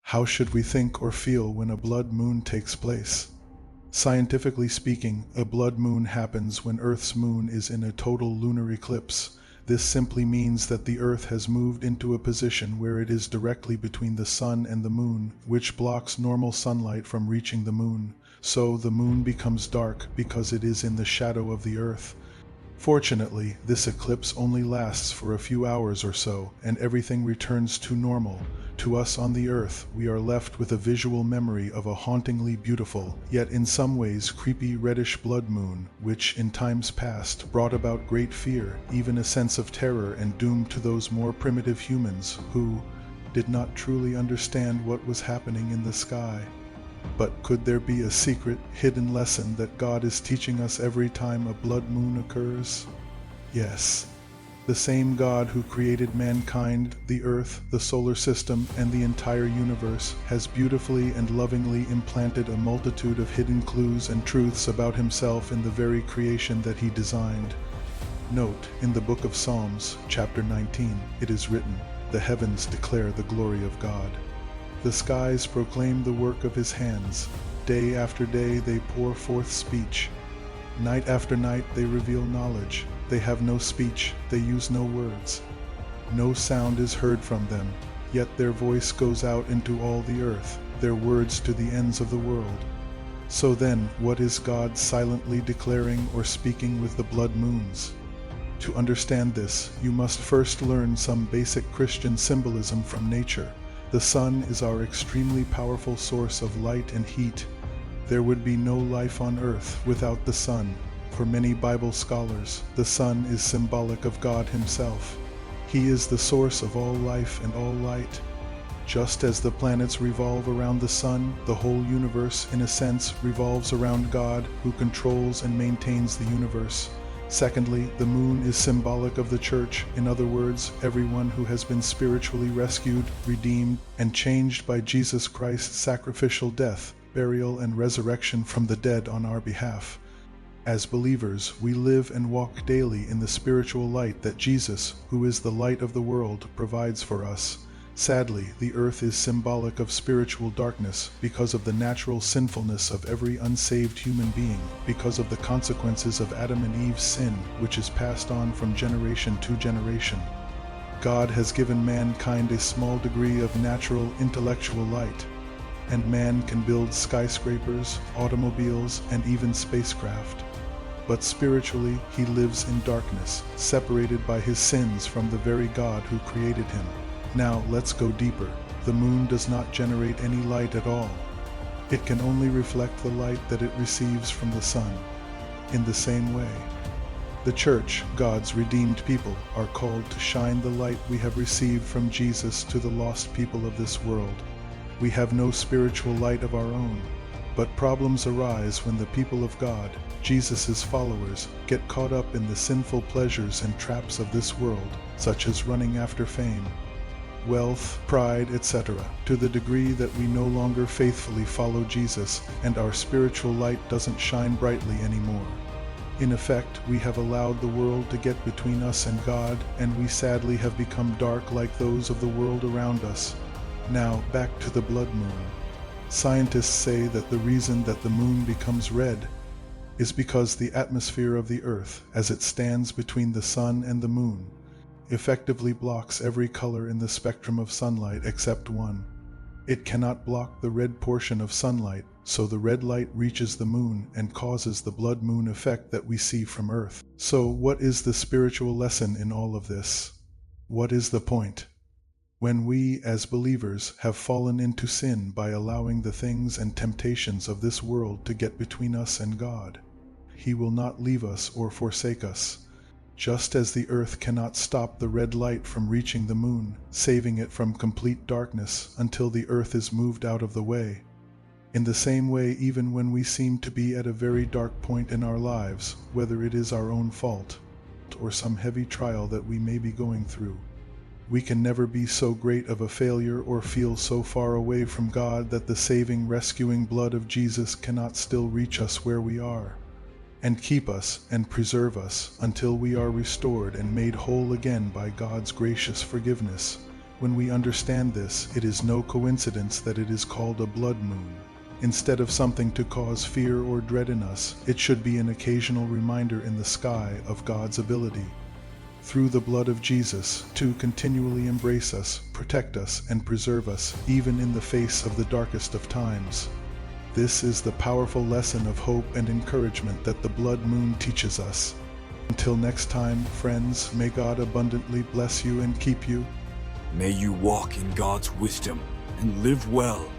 How should we think or feel when a blood moon takes place? Scientifically speaking, a blood moon happens when Earth's moon is in a total lunar eclipse. This simply means that the Earth has moved into a position where it is directly between the Sun and the Moon, which blocks normal sunlight from reaching the Moon. So the Moon becomes dark because it is in the shadow of the Earth. Fortunately, this eclipse only lasts for a few hours or so, and everything returns to normal. To us on the Earth, we are left with a visual memory of a hauntingly beautiful, yet in some ways creepy reddish blood moon, which in times past brought about great fear, even a sense of terror and doom to those more primitive humans who did not truly understand what was happening in the sky. But could there be a secret, hidden lesson that God is teaching us every time a blood moon occurs? Yes. The same God who created mankind, the Earth, the solar system, and the entire universe has beautifully and lovingly implanted a multitude of hidden clues and truths about himself in the very creation that he designed. Note, in the book of Psalms, chapter 19, it is written, "The heavens declare the glory of God. The skies proclaim the work of his hands. Day after day they pour forth speech. Night after night they reveal knowledge. They have no speech, they use no words. No sound is heard from them, yet their voice goes out into all the earth, their words to the ends of the world." So then, what is God silently declaring or speaking with the blood moons? To understand this, you must first learn some basic Christian symbolism from nature. The sun is our extremely powerful source of light and heat. There would be no life on earth without the sun. For many Bible scholars, the sun is symbolic of God himself. He is the source of all life and all light. Just as the planets revolve around the sun, the whole universe, in a sense, revolves around God, who controls and maintains the universe. Secondly, the moon is symbolic of the church. In other words, everyone who has been spiritually rescued, redeemed, and changed by Jesus Christ's sacrificial death, burial, and resurrection from the dead on our behalf. As believers, we live and walk daily in the spiritual light that Jesus, who is the light of the world, provides for us. Sadly, the earth is symbolic of spiritual darkness because of the natural sinfulness of every unsaved human being, because of the consequences of Adam and Eve's sin, which is passed on from generation to generation. God has given mankind a small degree of natural intellectual light, and man can build skyscrapers, automobiles, and even spacecraft. But spiritually, he lives in darkness, separated by his sins from the very God who created him. Now let's go deeper. The moon does not generate any light at all. It can only reflect the light that it receives from the sun. In the same way, the church, God's redeemed people, are called to shine the light we have received from Jesus to the lost people of this world. We have no spiritual light of our own, but problems arise when the people of God, Jesus' followers, get caught up in the sinful pleasures and traps of this world, such as running after fame, wealth, pride, etc., to the degree that we no longer faithfully follow Jesus and our spiritual light doesn't shine brightly anymore. In effect, we have allowed the world to get between us and God, and we sadly have become dark like those of the world around us. Now, back to the blood moon. Scientists say that the reason that the moon becomes red is because the atmosphere of the Earth, as it stands between the sun and the moon, effectively blocks every color in the spectrum of sunlight except one. It cannot block the red portion of sunlight, so the red light reaches the moon and causes the blood moon effect that we see from Earth. So what is the spiritual lesson in all of this? What is the point? When we, as believers, have fallen into sin by allowing the things and temptations of this world to get between us and God, He will not leave us or forsake us. Just as the earth cannot stop the red light from reaching the moon, saving it from complete darkness until the earth is moved out of the way. In the same way, even when we seem to be at a very dark point in our lives, whether it is our own fault or some heavy trial that we may be going through, we can never be so great of a failure or feel so far away from God that the saving, rescuing blood of Jesus cannot still reach us where we are, and keep us and preserve us until we are restored and made whole again by God's gracious forgiveness. When we understand this, it is no coincidence that it is called a blood moon. Instead of something to cause fear or dread in us, it should be an occasional reminder in the sky of God's ability, through the blood of Jesus, to continually embrace us, protect us, and preserve us, even in the face of the darkest of times. This is the powerful lesson of hope and encouragement that the blood moon teaches us. Until next time, friends, may God abundantly bless you and keep you. May you walk in God's wisdom and live well